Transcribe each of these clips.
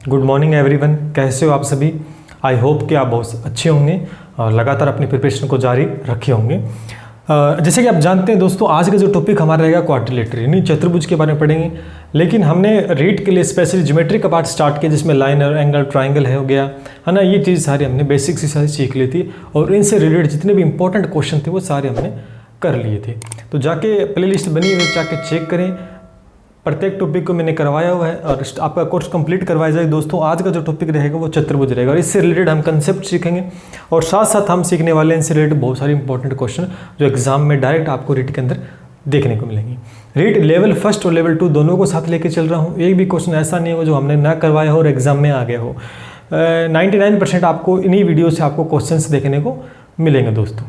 Good morning everyone, कैसे हो आप सभी। आई होप कि आप बहुत अच्छे होंगे और लगातार अपनी प्रिपरेशन को जारी रखे होंगे। जैसे कि आप जानते हैं दोस्तों, आज का जो टॉपिक हमारा रहेगा क्वाड्रिलेटरल यानी चतुर्भुज के बारे में पढ़ेंगे। लेकिन हमने रीट के लिए स्पेशली ज्योमेट्री का पार्ट स्टार्ट किया, जिसमें लाइन और एंगल ट्राइंगल हो गया है ना। ये चीज़ सारी हमने बेसिक से सारी सीख ली थी और इनसे रिलेटेड जितने भी इंपॉर्टेंट क्वेश्चन थे वो सारे हमने कर लिए थे। तो जाके प्लेलिस्ट बनी हुई है, जाके चेक करें। प्रत्येक टॉपिक को मैंने करवाया हुआ है और आपका कोर्स कंप्लीट करवाया जाए। दोस्तों आज का जो टॉपिक रहेगा वो चतुर्भुज रहेगा और इससे रिलेटेड हम कंसेप्ट सीखेंगे और साथ साथ हम सीखने वाले हैं इनसे रिलेटेड बहुत सारे इंपॉर्टेंट क्वेश्चन जो एग्जाम में डायरेक्ट आपको रीट के अंदर देखने को मिलेंगे। रीट लेवल 1 और लेवल 2 दोनों को साथ लेके चल रहा हूँ। एक भी क्वेश्चन ऐसा नहीं हो जो हमने ना करवाया हो और एग्जाम में आ गया हो। 99% आपको इन्हीं वीडियो से आपको क्वेश्चन देखने को मिलेंगे दोस्तों।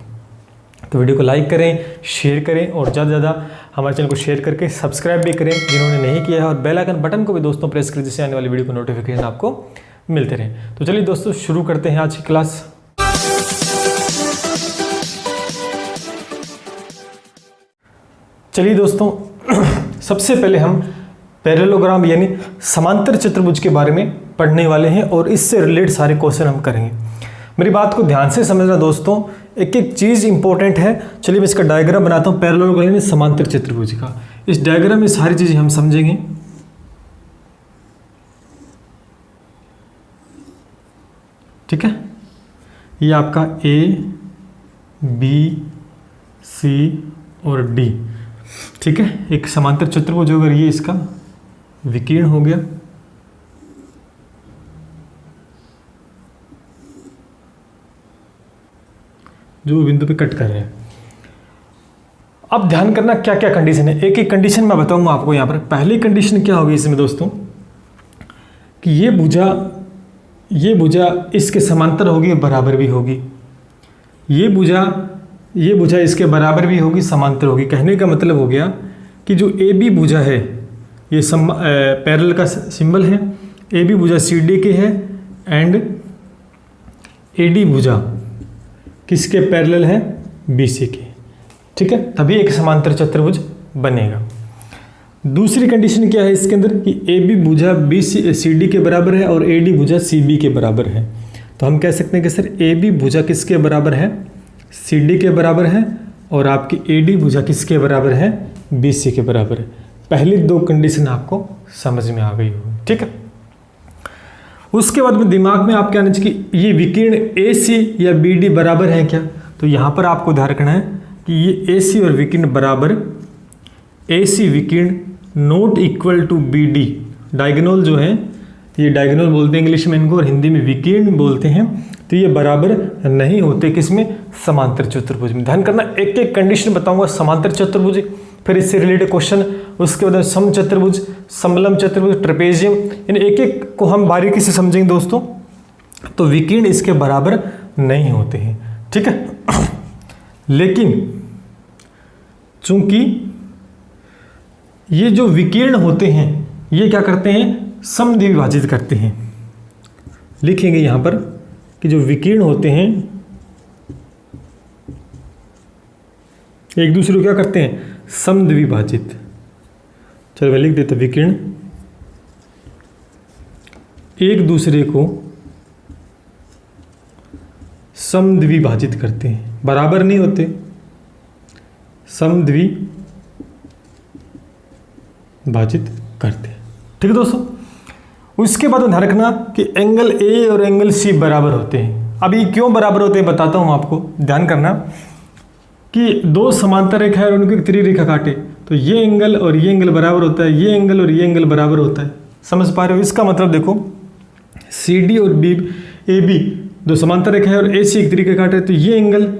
तो वीडियो को लाइक करें, शेयर करें और ज़्यादा से ज़्यादा हमारे चैनल को शेयर करके सब्सक्राइब भी करें जिन्होंने नहीं किया है, और बेल आइकन बटन को भी दोस्तों प्रेस करें जिससे आने वाली वीडियो को नोटिफिकेशन आपको मिलते रहे। तो चलिए दोस्तों शुरू करते हैं आज की क्लास। चलिए दोस्तों सबसे पहले हम पैरेललोग्राम यानी समांतर चतुर्भुज के बारे में पढ़ने वाले हैं और इससे रिलेटेड सारे क्वेश्चन हम करेंगे। मेरी बात को ध्यान से समझना दोस्तों, एक एक चीज़ इंपॉर्टेंट है। चलिए मैं इसका डायग्राम बनाता हूँ पैरेललोग्राम यानी समांतर चतुर्भुज का। इस डायग्राम में सारी चीज़ें हम समझेंगे। ठीक है, ये आपका A, B, C और D। ठीक है, एक समांतर चतुर्भुज होगा, ये इसका विकीर्ण हो गया। जो बिंदु पे कट कर रहे हैं। अब ध्यान करना क्या क्या कंडीशन है, एक एक कंडीशन मैं बताऊंगा आपको। यहाँ पर पहली कंडीशन क्या होगी इसमें दोस्तों कि ये भुजा इसके समांतर होगी, बराबर भी होगी। ये भुजा इसके बराबर भी होगी, समांतर होगी। कहने का मतलब हो गया कि जो ए बी भुजा है ये पैरेलल का सिंबल है। ए बी भुजा सी डी के है एंड ए डी भुजा किसके पैरेलल है, बी सी के। ठीक है, तभी एक समांतर चतुर्भुज बनेगा। दूसरी कंडीशन क्या है इसके अंदर कि ए बी भुजा बी सी डी के बराबर है और ए डी भुजा सी बी के बराबर है। तो हम कह सकते हैं कि सर ए बी भुजा किसके बराबर है, सी डी के बराबर है, और आपकी ए डी भुजा किसके बराबर है, बी सी के बराबर है। पहली दो कंडीशन आपको समझ में आ गई होगी। ठीक है, उसके बाद में दिमाग में आपके आना चाहिए कि ये विकीर्ण ए सी या बी डी बराबर है क्या। तो यहाँ पर आपको ध्यान रखना है कि ये ए सी और विकीर्ण बराबर, ए सी विकीर्ण not equal to B D. Diagonal जो है, ये डायगोनल बोलते हैं इंग्लिश में इनको और हिंदी में विकीर्ण बोलते हैं। तो ये बराबर नहीं होते किसमें, समांतर चतुर्भुज में। ध्यान करना, एक एक कंडीशन बताऊंगा समांतर चतुर्भुज, फिर इससे रिलेटेड क्वेश्चन, उसके बाद सम चतुर्भुज, समलम चतुर्भुज, ट्रेपेजियम, यानी एक एक को हम बारीकी से समझेंगे दोस्तों। तो विकीर्ण इसके बराबर नहीं होते हैं। ठीक है, लेकिन चूंकि ये जो विकीर्ण होते हैं ये क्या करते हैं, समद्विभाजित करते हैं। लिखेंगे यहां पर कि जो विकीर्ण होते हैं एक दूसरे को क्या करते हैं, समद्विभाजित। चलो मैं लिख देता, विकीर्ण एक दूसरे को समद्विभाजित करते हैं, बराबर नहीं होते, समद्विभाजित करते हैं। ठीक है दोस्तों, उसके बाद ध्यान रखना कि एंगल ए और एंगल सी बराबर होते हैं। अब ये क्यों बराबर होते हैं बताता हूं आपको। ध्यान करना कि दो समांतर रेखा है और उनको एक त्रिरेखा काटे तो ये एंगल और ये एंगल बराबर होता है, ये एंगल और ये एंगल बराबर होता है। समझ पा रहे हो? इसका मतलब देखो सी डी और बी ए बी दो समांतर रेखा है और ए सी एक त्रिरेखा काटे तो ये एंगल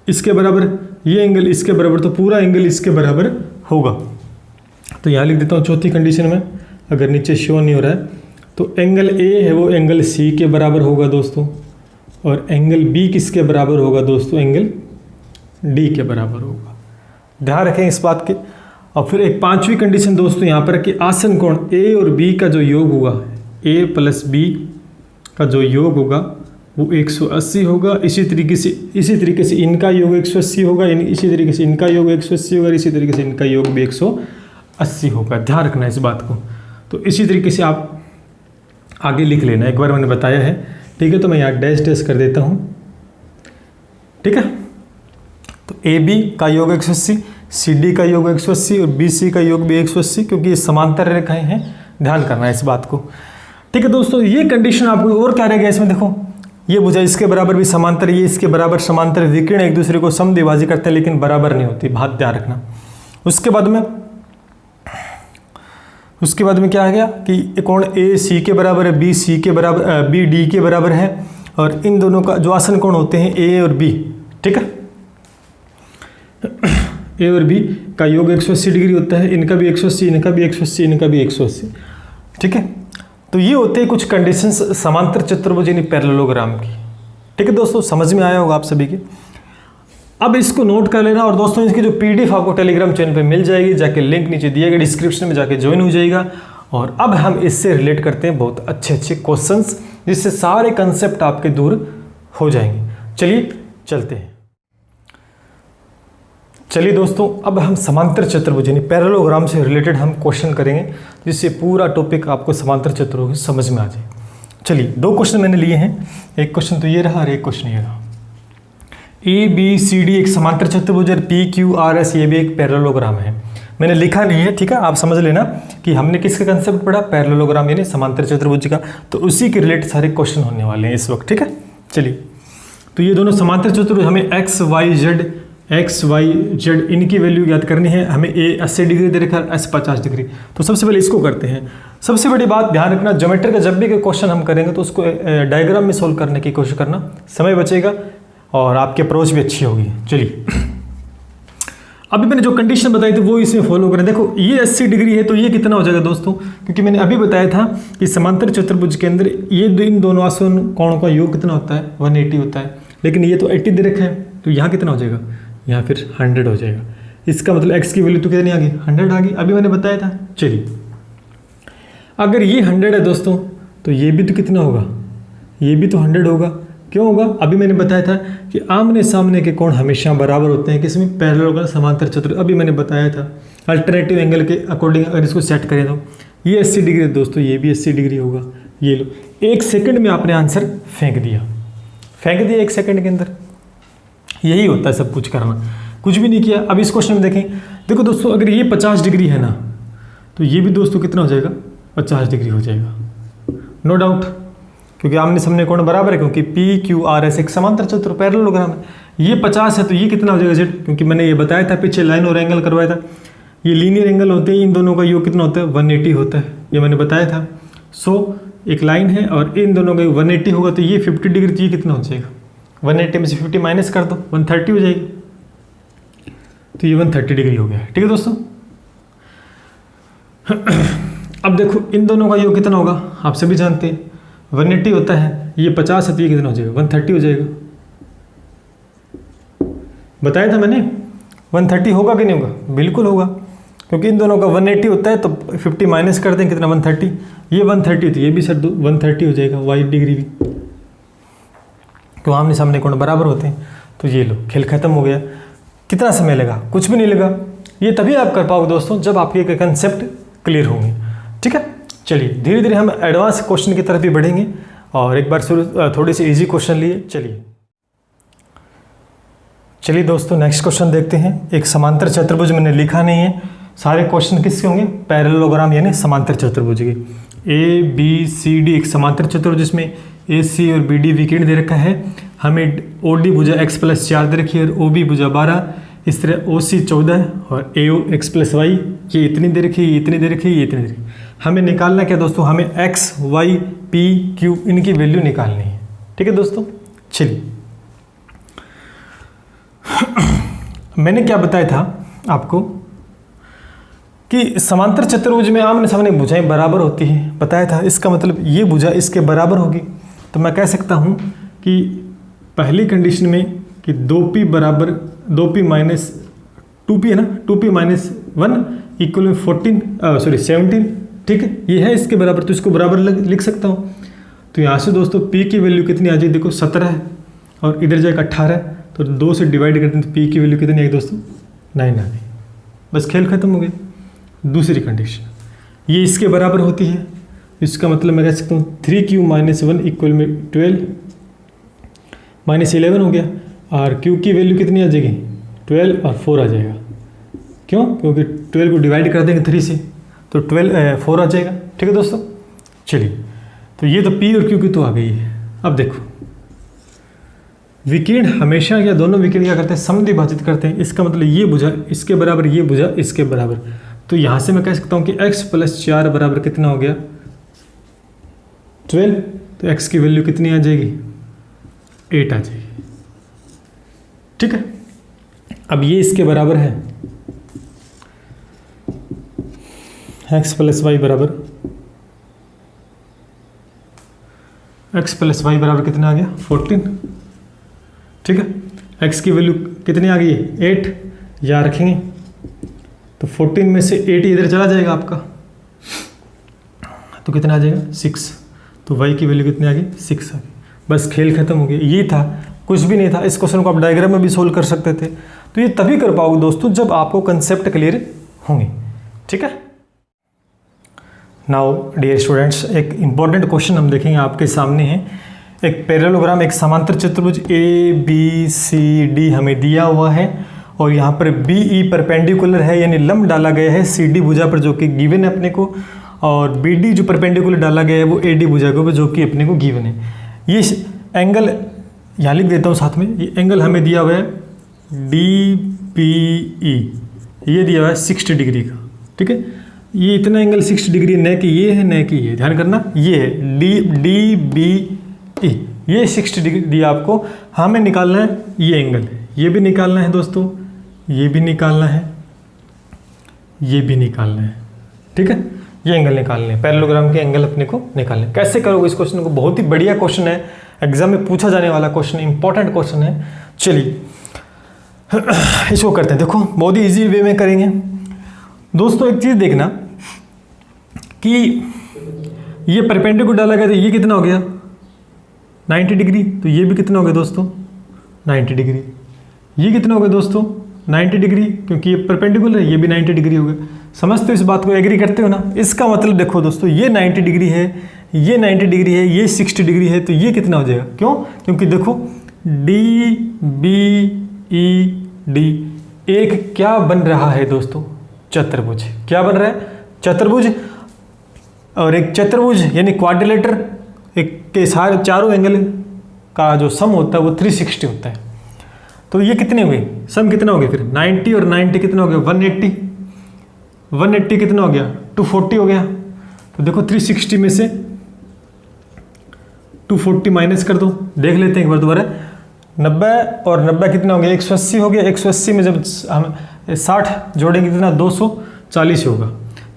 इसके बराबर, ये एंगल इसके बराबर, तो पूरा एंगल इसके बराबर होगा। तो यहाँ लिख देता हूँ चौथी कंडीशन में, अगर नीचे शो नहीं हो रहा है तो एंगल ए है वो एंगल सी के बराबर होगा दोस्तों, और एंगल बी किसके बराबर होगा दोस्तों, एंगल डी के बराबर होगा। ध्यान रखें इस बात के। और फिर एक पांचवी कंडीशन दोस्तों यहाँ पर कि आसन कोण ए और बी का जो योग होगा, ए प्लस बी का जो योग होगा वो 180 होगा। इसी तरीके से इनका योग 180 होगा, इसी तरीके से इनका योग 180 होगा, इसी तरीके से इनका योग भी 180 होगा। ध्यान रखना इस बात को। तो इसी तरीके से आप आगे लिख लेना, एक बार मैंने बताया है, ठीक है। तो मैं यहाँ डैश डैश कर देता हूँ, ठीक है। तो ए बी का योग 180, सी डी का योग 180 और बी सी का योग भी 180, क्योंकि ये समांतर रेखाएं हैं, ध्यान करना है इस बात को, ठीक है दोस्तों। ये कंडीशन आपको और क्या रहेगा इसमें, देखो ये भुजा इसके बराबर भी समांतर, ये इसके बराबर समांतर, विकिरण एक दूसरे को समद्विभाजी करते हैं लेकिन बराबर नहीं होती, बात ध्यान रखना। उसके बाद में क्या आ गया कि कोण ए सी के बराबर है, बी सी के बराबर, बी डी के बराबर है, और इन दोनों का जो आसन कोण होते हैं ए और बी, ठीक है, ए और बी का योग 180 डिग्री होता है, इनका भी 180, इनका भी 180, इनका भी 180, ठीक है। तो ये होते हैं कुछ कंडीशंस समांतर चतुर्भुज यानी पैरेललोग्राम की, ठीक है दोस्तों, समझ में आया होगा आप सभी के। अब इसको नोट कर लेना, और दोस्तों इसकी जो पीडीएफ आपको टेलीग्राम चैनल पे मिल जाएगी, जाके लिंक नीचे दिया गया डिस्क्रिप्शन में जाके ज्वाइन हो जाएगा। और अब हम इससे रिलेट करते हैं बहुत अच्छे अच्छे क्वेश्चंस, जिससे सारे कंसेप्ट आपके दूर हो जाएंगे। चलिए चलते हैं। चलिए दोस्तों, अब हम समांतर चतुर्भुज यानी पैरेललोग्राम से रिलेटेड हम क्वेश्चन करेंगे, जिससे पूरा टॉपिक आपको समांतर चतुर्भुज समझ में आ जाए। चलिए, दो क्वेश्चन मैंने लिए हैं, एक क्वेश्चन तो ये रहा और एक क्वेश्चन ये रहा। ए बी सी डी एक समांतर चतुर्भुज और पी क्यू आर एस ये भी एक पैरेललोग्राम है। मैंने लिखा नहीं है, ठीक है, आप समझ लेना कि हमने किसका कंसेप्ट पढ़ा, पैरेललोग्राम यानी समांतर चतुर्भुज का, तो उसी के रिलेटेड सारे क्वेश्चन होने वाले हैं इस वक्त, ठीक है। चलिए, तो ये दोनों समांतर चतुर्भुज, हमें एक्स वाई जेड इनकी वैल्यू याद करनी है। हमें ए 80 डिग्री दे रखा है, एस 50 डिग्री। तो सबसे पहले इसको करते हैं। सबसे बड़ी बात ध्यान रखना, ज्योमेट्री का जब भी कोई क्वेश्चन हम करेंगे तो उसको डायग्राम में सोल्व करने की कोशिश करना, समय बचेगा और आपकी अप्रोच भी अच्छी होगी। चलिए, अभी मैंने जो कंडीशन बताई थी वो इसमें फॉलो करें। देखो ये 80 डिग्री है, तो ये कितना हो जाएगा दोस्तों, क्योंकि मैंने अभी बताया था कि समांतर चतुर्भुज के अंदर ये इन दोनों आसन कोणों का योग कितना होता है, 180 होता है, लेकिन ये तो 80 दे रखा है, तो यहाँ कितना हो जाएगा, यहाँ फिर 100 हो जाएगा। इसका मतलब x की वैल्यू तो कितनी आ गई, 100 आ गई, अभी मैंने बताया था। चलिए, अगर ये 100 है दोस्तों, तो ये भी तो कितना होगा, ये भी तो 100 होगा। क्यों होगा, अभी मैंने बताया था कि आमने सामने के कोण हमेशा बराबर होते हैं, किसमें, पैरेललोग्राम समांतर चतुर्भुज, अभी मैंने बताया था। अल्टरनेटिव एंगल के अकॉर्डिंग अगर इसको सेट करें तो ये 80 डिग्री है दोस्तों, ये भी 80 डिग्री होगा। ये लो, 1 सेकंड में आपने आंसर फेंक दिया 1 सेकंड के अंदर। यही होता है सब कुछ करना, कुछ भी नहीं किया। अब इस क्वेश्चन में देखें, देखो दोस्तों, अगर ये 50 डिग्री है ना, तो ये भी दोस्तों कितना हो जाएगा, 50 डिग्री हो जाएगा, नो डाउट, क्योंकि आमने सामने कोण बराबर है, क्योंकि पी क्यू आर एस एक समांतर चतुर्भुज पैरेललोग्राम है। ये 50 है, तो ये कितना हो जाएगा जेड, क्योंकि मैंने ये बताया था पीछे लाइन और एंगल करवाया था। ये लीनियर एंगल होते हैं, इन दोनों का योग कितना होता है, 180 होता है, ये मैंने बताया था। सो एक लाइन है और इन दोनों का 180 होगा, तो ये 50 डिग्री, तो ये कितना हो जाएगा, 180 में से 50 माइनस कर दो, 130 हो जाएगी, तो ये 130 डिग्री हो गया, ठीक है दोस्तों। अब देखो इन दोनों का योग कितना होगा, आप सभी जानते हैं 180 होता है, ये 50 है, तो ये कितना हो जाएगा, 130 हो जाएगा। बताया था मैंने 130 होगा कि नहीं होगा, बिल्कुल होगा, क्योंकि इन दोनों का 180 होता है, तो 50 माइनस कर दें, कितना, 130, ये 130, तो ये भी सर 130 हो जाएगा, वाई डिग्री भी, तो आमने सामने कोण बराबर होते हैं। तो ये लो, खेल खत्म हो गया। कितना समय लगा, कुछ भी नहीं लगा। ये तभी आप कर पाओगे दोस्तों जब आपके कंसेप्ट क्लियर होंगे, ठीक है। चलिए, धीरे धीरे हम एडवांस क्वेश्चन की तरफ भी बढ़ेंगे, और एक बार थोड़ी सी इजी क्वेश्चन लिए। चलिए दोस्तों, नेक्स्ट क्वेश्चन देखते हैं। एक समांतर चतुर्भुज मैंने लिखा नहीं है, सारे क्वेश्चन किसके होंगे, पैरेललोग्राम यानी समांतर चतुर्भुज के। ए बी सी डी एक समांतर चतुर्भुज, जिसमें ए सी और बी डी विकिरण दे रखा है। हमें ओ डी भुजा x+4 दे रखी है और ओ बी भुजा 12, इस तरह ओ सी 14 और ए ओ x+y ये इतनी दे रखी है, ये इतनी दे रखी है, ये इतनी दे रखी है। हमें निकालना क्या दोस्तों, हमें x, y, p, q इनकी वैल्यू निकालनी है, ठीक है दोस्तों। चलिए, मैंने क्या बताया था आपको कि समांतर चतुर्भुज में आमने सामने भुजाएं बराबर होती हैं, बताया था। इसका मतलब ये भुजा इसके बराबर होगी, तो मैं कह सकता हूँ कि पहली कंडीशन में कि 2p बराबर 2p माइनस 2p है ना, 2p माइनस 1 इक्वल में 17, ठीक है, ये है इसके बराबर, तो इसको बराबर लिख सकता हूँ। तो यहाँ से दोस्तों p की वैल्यू कितनी आ जाए, देखो 17 है और इधर जाएगा 18, तो 2 से डिवाइड करते हैं तो p की वैल्यू कितनी आई दोस्तों, 9 आ गई। बस खेल खत्म हो गया। दूसरी कंडीशन, ये इसके बराबर होती है, इसका मतलब मैं कह सकता हूँ 3q माइनस 1 इक्वल में 12 माइनस 11 हो गया, और q की वैल्यू कितनी आ जाएगी 12 और 4 आ जाएगा। क्यों? क्योंकि 12 को डिवाइड कर देंगे 3 से तो 4 आ जाएगा। ठीक है दोस्तों, चलिए तो ये तो p और q की तो आ गई है। अब देखो विकिरण हमेशा या दोनों विकिरण क्या करते हैं, समद्विभाजित करते हैं। इसका मतलब ये भुजा इसके बराबर, ये भुजा इसके बराबर, तो यहाँ से मैं कह सकता हूँ कि x + 4 बराबर कितना हो गया 12, तो x की वैल्यू कितनी आ जाएगी 8 आ जाएगी। ठीक है, अब ये इसके बराबर है x + y बराबर कितना आ गया 14। ठीक है, x की वैल्यू कितनी आ गई है 8, याद रखेंगे तो 14 में से 8 इधर चला जाएगा आपका, तो कितना आ जाएगा 6, तो y की वैल्यू कितनी आ गई 6 आ गई। बस खेल खत्म हो गया, ये था, कुछ भी नहीं था। इस क्वेश्चन को आप डायग्राम में भी सोल्व कर सकते थे। तो ये तभी कर पाओगे दोस्तों जब आपको कंसेप्ट क्लियर होंगे। ठीक है, नाउ डियर स्टूडेंट्स, एक इंपॉर्टेंट क्वेश्चन हम देखेंगे आपके सामने है। एक पैरेललोग्राम, एक समांतर चतुर्भुज ABCD हमें दिया हुआ है और यहाँ पर BE परपेंडिकुलर है, यानी लंब डाला गया है CD भुजा पर जो कि गिवन है अपने को, और BD जो परपेंडिकुलर डाला गया है वो AD भुजा के ऊपर जो कि अपने को गिवन है। ये एंगल यहाँ लिख देता हूँ साथ में, ये एंगल हमें दिया हुआ है DBE, ये दिया हुआ है 60 डिग्री का। ठीक है, ये इतना एंगल 60 डिग्री न कि ये है न कि ये, ध्यान करना, ये है DBE, ये 60 डिग्री दिया आपको। हमें निकालना है ये एंगल, ये भी निकालना है दोस्तों, ये भी निकालना है, ये भी निकालना है। ठीक है, ये एंगल निकालने हैं, पैरेललोग्राम के एंगल अपने को निकालने हैं। कैसे करोगे इस क्वेश्चन को, बहुत ही बढ़िया क्वेश्चन है, एग्जाम में पूछा जाने वाला क्वेश्चन, इंपॉर्टेंट क्वेश्चन है। चलिए इसको करते हैं, देखो बहुत ही ईजी वे में करेंगे दोस्तों। एक चीज़ देखना कि ये परपेंडिकुलर डाला गया तो ये कितना हो गया 90 डिग्री, तो ये भी कितना हो गया दोस्तों 90 डिग्री। ये कितना हो गया दोस्तों 90 डिग्री, क्योंकि ये परपेंडिकुलर है, ये भी 90 डिग्री हो गया। समझते हो इस बात को, एग्री करते हो ना। इसका मतलब देखो दोस्तों, ये 90 डिग्री है, ये 90 डिग्री है, ये 60 डिग्री है, तो ये कितना हो जाएगा, क्यों? क्योंकि देखो DBED एक क्या बन रहा है दोस्तों, चतुर्भुज। क्या बन रहा है, चतुर्भुज। और एक चतुर्भुज यानी क्वाड्रिलेटर, एक के सारे चारों एंगल का जो सम होता है वो 360 होता है। तो ये कितने हो गए, सम कितना हो गया फिर 90 और 90 कितना हो गया 180, 180 कितना हो गया 240 हो गया। तो देखो 360 में से 240 माइनस कर दो, देख लेते हैं एक बार दोबारा। 90 और 90 कितना हो गया 180 हो गया। 180 में जब हम 60 जोड़ेंगे कितना 240 होगा।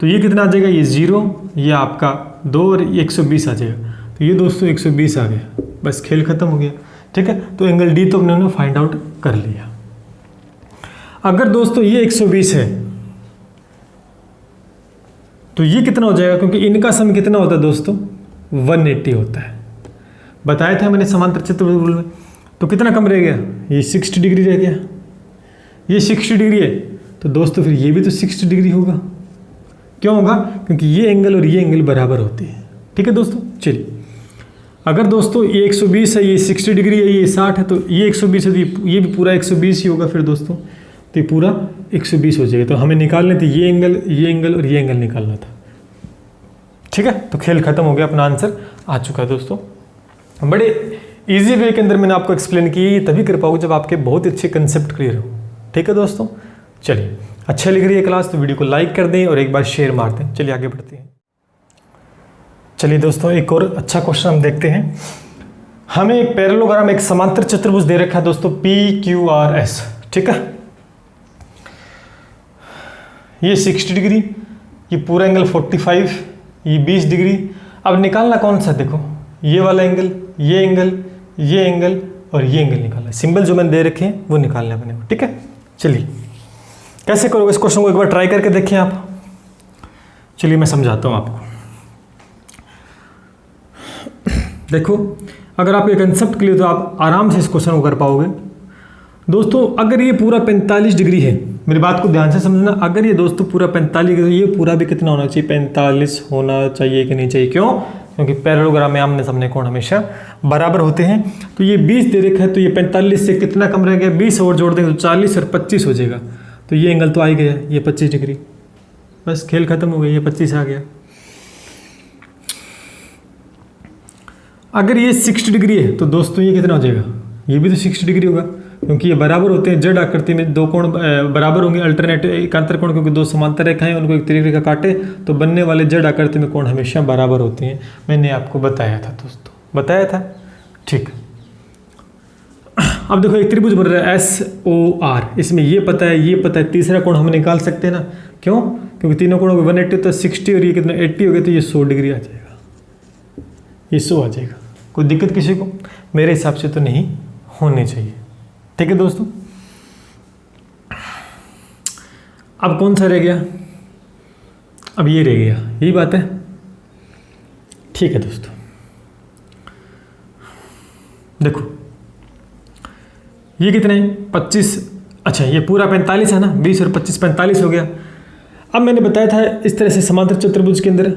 तो ये कितना आ जाएगा, ये 0, ये आपका 2 और ये 120 आ जाएगा। तो ये दोस्तों 120 आ गया, बस खेल खत्म हो गया। ठीक है, तो एंगल डी तो हमने फाइंड आउट कर लिया। अगर दोस्तों ये 120 है तो ये कितना हो जाएगा, क्योंकि इनका सम कितना होता है दोस्तों 180 होता है। बताया था मैंने समांतर चतुर्भुज रूल में। तो कितना कम रह गया, ये 60 डिग्री रह गया। ये 60 डिग्री है तो दोस्तों फिर ये भी तो 60 डिग्री होगा। क्यों होगा, क्योंकि ये एंगल और ये एंगल बराबर होते हैं। ठीक है दोस्तों, चलिए अगर दोस्तों ये 120 है, ये 60 डिग्री है, ये 60 है, तो ये 120 है तो ये भी पूरा 120 ही होगा फिर दोस्तों। तो ये पूरा 120 हो जाएगा। तो हमें निकालने थे ये एंगल और ये एंगल निकालना था। ठीक है, तो खेल खत्म हो गया, अपना आंसर आ चुका है दोस्तों। बड़े इजी वे के अंदर मैंने आपको एक्सप्लेन किया, ये तभी कर पाओगे जब आपके बहुत अच्छे कंसेप्ट क्लियर हो। ठीक है दोस्तों, चलिए अच्छा लिख रही है क्लास तो वीडियो को लाइक कर दें और एक बार शेयर मार दें। चलिए आगे बढ़ते हैं। चलिए दोस्तों एक और अच्छा क्वेश्चन हम देखते हैं। हमें एक पैरेललोग्राम, एक समांतर चतुर्भुज दे रखा है दोस्तों PQRS। ठीक है, ये 60 डिग्री, ये पूरा एंगल 45, ये 20 डिग्री। अब निकालना कौन सा, देखो ये वाला एंगल, ये एंगल, ये एंगल और ये एंगल निकालना है। सिंबल जो मैंने दे रखे हैं वो निकालना है अपने को। ठीक है, चलिए कैसे करोगे इस क्वेश्चन को एक बार ट्राई करके देखें आप। चलिए मैं समझाता हूँ आपको। देखो अगर आपके कंसेप्ट क्लियर तो आप आराम से इस क्वेश्चन को कर पाओगे। दोस्तों अगर ये पूरा 45 डिग्री है, मेरी बात को ध्यान से समझना, अगर ये दोस्तों पूरा 45 डिग्री, ये पूरा भी कितना होना चाहिए, 45 होना चाहिए कि नहीं चाहिए। क्यों? क्योंकि पैरेललोग्राम में आमने सामने कोण हमेशा बराबर होते हैं। तो ये 20 दे रखा है, तो ये 45 से कितना कम रह गया, 20 और जोड़ देंगे तो 40 और 25 हो जाएगा। तो ये एंगल तो आ ही गया, ये 25 डिग्री, बस खेल खत्म हो गया, ये 25 आ गया। अगर ये 60 डिग्री है तो दोस्तों ये कितना हो जाएगा, ये भी तो 60 डिग्री होगा, क्योंकि ये बराबर होते हैं। जेड आकृति में दो कोण बराबर होंगे, अल्टरनेट एकांतर कोण, क्योंकि दो समांतर रेखाएं उनको एक तिरछी रेखा काटे तो बनने वाले जेड आकृति में कोण हमेशा बराबर होते हैं। मैंने आपको बताया था दोस्तों, बताया था, ठीक। अब देखो एक त्रिभुज बन रहा है SOR, इसमें ये पता है, ये पता है, तीसरा कोण हम निकाल सकते हैं ना। क्यों? क्योंकि तीनों कोणों को 180 तो 60 और ये कितना 80 हो गया, तो ये 100 डिग्री आ जाएगा, ये 100 आ जाएगा। कोई दिक्कत किसी को? मेरे हिसाब से तो नहीं होनी चाहिए। ठीक है दोस्तों, अब कौन सा रह गया, अब ये रह गया, यही बात है। ठीक है दोस्तों, देखो ये कितने 25, अच्छा ये पूरा 45 है ना, 20 और 25 45 हो गया। अब मैंने बताया था इस तरह से समांतर चतुर्भुज के अंदर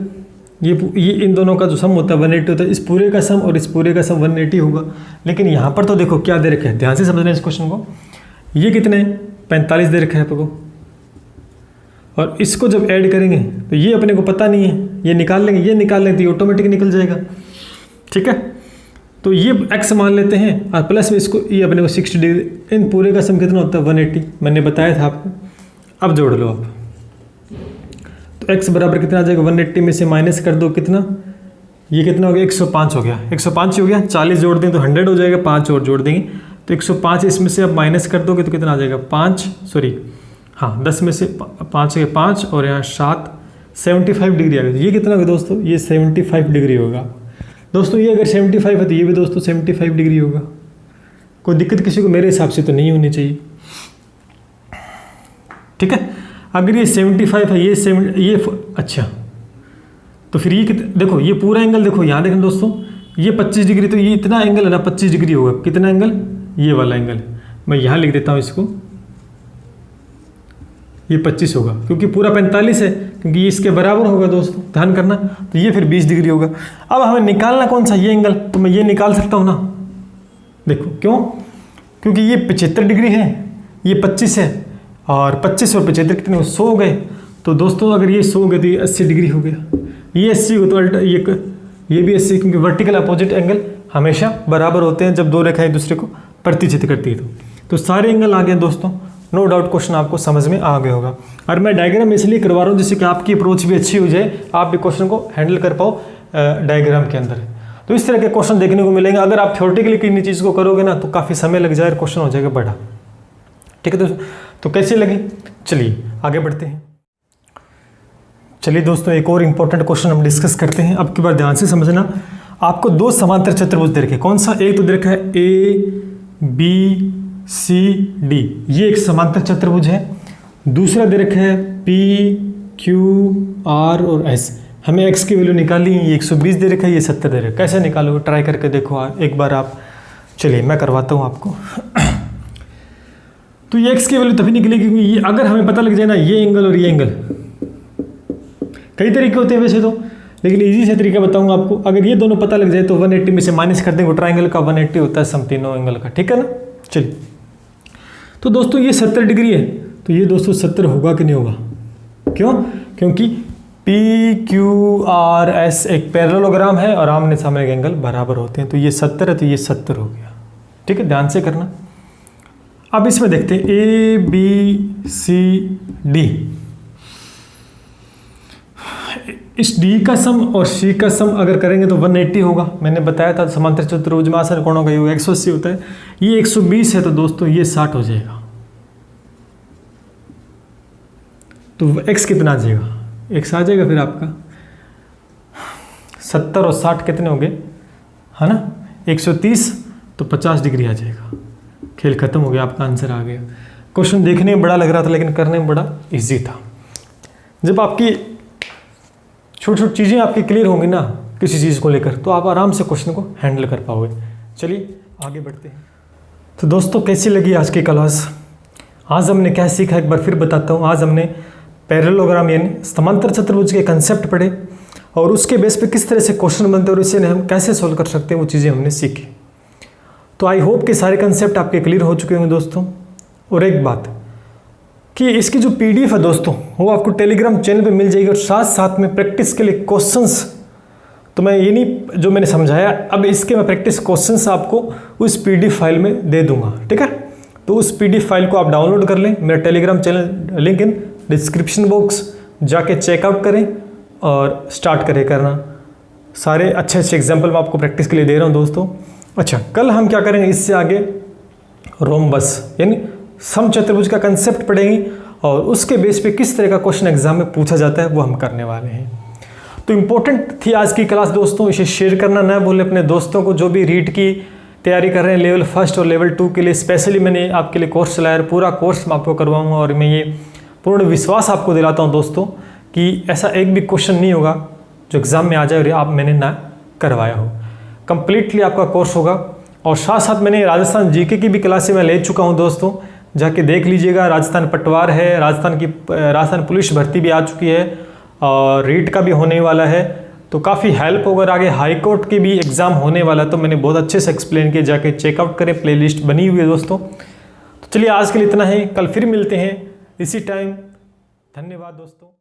ये इन दोनों का जो सम होता है 180 होता है, इस पूरे का सम और इस पूरे का सम 180 होगा। लेकिन यहाँ पर तो देखो क्या दे रखा है, ध्यान से समझना इस क्वेश्चन को। ये कितने 45 दे रखा है आपको, और इसको जब ऐड करेंगे तो ये अपने को पता नहीं है, ये निकाल लेंगे, ये निकाल लेंगे तो ये ऑटोमेटिक निकल जाएगा। ठीक है, तो ये x मान लेते हैं और प्लस में इसको, ये अपने को 60 डिग्री, इन पूरे का सम कितना होता है 180, मैंने बताया था आपको। अब जोड़ लो आप, तो x बराबर कितना आ जाएगा, 180 में से माइनस कर दो कितना, ये कितना हो गया 105 हो गया, 105 हो गया, 40 जोड़ दें तो 100 हो जाएगा, 5 और जोड़ देंगे तो 105, इसमें से अब माइनस कर दोगे तो कितना आ जाएगा 5, सॉरी हाँ 10 में से 5 हो गया 5 और यहाँ 7, 75 डिग्री आ गया। ये कितना होगा दोस्तों, ये 75 डिग्री होगा दोस्तों। ये अगर 75 है तो ये भी दोस्तों 75 डिग्री होगा। कोई दिक्कत किसी को? मेरे हिसाब से तो नहीं होनी चाहिए। ठीक है, अगर ये 75 है, ये अच्छा, तो फिर ये देखो ये पूरा एंगल देखो, यहाँ देखें दोस्तों, ये 25 डिग्री, तो ये इतना एंगल है ना 25 डिग्री होगा। कितना एंगल, ये वाला एंगल, मैं यहाँ लिख देता हूँ इसको, ये 25 होगा, क्योंकि पूरा 45 है, क्योंकि ये इसके बराबर होगा दोस्तों, ध्यान करना। तो ये फिर 20 डिग्री होगा। अब हमें निकालना कौन सा, ये एंगल, तो मैं ये निकाल सकता हूँ ना, देखो क्यों, क्योंकि ये 75 डिग्री है, ये 25 है, और 25 और 75 कितने 100 हो गए। तो दोस्तों अगर ये 100 हो गए तो ये 80 डिग्री हो गया, ये 80 हो तो ये भी 80, क्योंकि वर्टिकल अपोजिट एंगल हमेशा बराबर होते हैं जब दो रेखाएं एक दूसरे को प्रतिच्छेद करती है। तो सारे एंगल आ गए दोस्तों, नो डाउट क्वेश्चन आपको समझ में आ गया होगा। और मैं डायग्राम इसलिए करवा रहा हूँ जिससे कि आपकी अप्रोच भी अच्छी हो जाए, आप भी क्वेश्चन को हैंडल कर पाओ डायग्राम के अंदर। तो इस तरह के क्वेश्चन देखने को मिलेंगे। अगर आप थ्योरेटिकली किसी चीज़ को करोगे ना तो काफ़ी समय लग जाए और क्वेश्चन हो जाएगा बड़ा। ठीक है दोस्तों, तो कैसे लगे, चलिए आगे बढ़ते हैं। चलिए दोस्तों, एक और इम्पोर्टेंट क्वेश्चन हम डिस्कस करते हैं। अब की बार ध्यान से समझना, आपको दो समांतर चतुर्भुज दे रखे, कौन सा, एक तो दे रखा है ABCD, ये एक समांतर चतुर्भुज है। दूसरा दे रखा है PQR और S। हमें x की वैल्यू निकाली, ये 120 दे रखा है, ये 70 दे रखा है। कैसे निकालोगे, ट्राई करके देखो एक बार आप। चलिए मैं करवाता हूँ आपको। तो ये x की वैल्यू तभी निकलेगी क्योंकि ये अगर हमें पता लग जाए ना, ये एंगल और ये एंगल, कई तरीके होते हैं वैसे तो, लेकिन इजी से तरीका बताऊंगा आपको। अगर ये दोनों पता लग जाए तो 180 में से माइनस कर देंगे, ट्राइंगल का 180 होता है सम तीनों एंगल का। ठीक है ना, चलिए। तो दोस्तों ये 70 डिग्री है, तो ये दोस्तों 70 होगा कि नहीं होगा, क्यों, क्योंकि PQRS एक पैरेललोग्राम है और आमने सामने के एंगल बराबर होते हैं। तो ये 70 है, तो ये 70 हो गया। ठीक है, ध्यान से करना। अब इसमें देखते हैं ABCD, इस D का सम और C का सम अगर करेंगे तो 180 होगा। मैंने बताया था समांतर चतुर्भुज में आसन कोणों का योग 180 होता है। ये 120 है, तो दोस्तों ये 60 हो जाएगा। तो x कितना आ जाएगा, x आ जाएगा फिर आपका 70 और 60 कितने हो गए, है ना 130, तो 50 डिग्री आ जाएगा। खेल खत्म हो गया, आपका आंसर आ गया। क्वेश्चन देखने में बड़ा लग रहा था लेकिन करने में बड़ा इजी था। जब आपकी छोटी छोटी चीज़ें आपकी क्लियर होंगी ना किसी चीज़ को लेकर, तो आप आराम से क्वेश्चन को हैंडल कर पाओगे। चलिए आगे बढ़ते हैं। तो दोस्तों कैसी लगी आज की क्लास? आज हमने क्या सीखा एक बार फिर बताता हूँ। आज हमने पैरेललोग्राम यानी समांतर चतुर्भुज के कंसेप्ट पढ़े और उसके बेस पे किस तरह से क्वेश्चन बनते हैं और इसे हम कैसे सोल्व कर सकते हैं वो चीज़ें हमने सीखी। तो आई होप कि सारे कंसेप्ट आपके क्लियर हो चुके होंगे दोस्तों। और एक बात कि इसकी जो PDF है दोस्तों वो आपको टेलीग्राम चैनल पे मिल जाएगी और साथ साथ में प्रैक्टिस के लिए क्वेश्चंस, तो मैं ये नहीं जो मैंने समझाया अब इसके मैं प्रैक्टिस क्वेश्चंस आपको उस PDF फाइल में दे दूंगा, ठीक है। तो उस PDF फाइल को आप डाउनलोड कर लें, मेरा Telegram channel link in description box, जाके चेकआउट करें और स्टार्ट करना। सारे अच्छे अच्छे एग्जाम्पल मैं आपको प्रैक्टिस के लिए दे रहा हूँ दोस्तों। अच्छा, कल हम क्या करेंगे, इससे आगे रोम्बस यानी समचतुर्भुज का कंसेप्ट पढ़ेंगे और उसके बेस पे किस तरह का क्वेश्चन एग्जाम में पूछा जाता है वो हम करने वाले हैं। तो इम्पोर्टेंट थी आज की क्लास दोस्तों, इसे शेयर करना ना भूलें अपने दोस्तों को जो भी रीट की तैयारी कर रहे हैं लेवल 1 और लेवल 2 के लिए। स्पेशली मैंने आपके लिए कोर्स चलाया, पूरा कोर्स मैं आपको करवाऊंगा और मैं ये पूर्ण विश्वास आपको दिलाता हूँ दोस्तों कि ऐसा एक भी क्वेश्चन नहीं होगा जो एग्ज़ाम में आ जाए और आप मैंने ना करवाया हो। कंप्लीटली आपका कोर्स होगा और साथ साथ मैंने राजस्थान GK की भी क्लासें मैं ले चुका हूँ दोस्तों, जाके देख लीजिएगा। राजस्थान पटवार है, राजस्थान पुलिस भर्ती भी आ चुकी है और रीट का भी होने वाला है, तो काफ़ी हेल्प होगा। आगे हाई कोर्ट की भी एग्ज़ाम होने वाला है, तो मैंने बहुत अच्छे से एक्सप्लेन किया, जाके चेकआउट करें, प्लेलिस्ट बनी हुई है दोस्तों। तो चलिए आज के लिए इतना ही, कल फिर मिलते हैं इसी टाइम। धन्यवाद दोस्तों।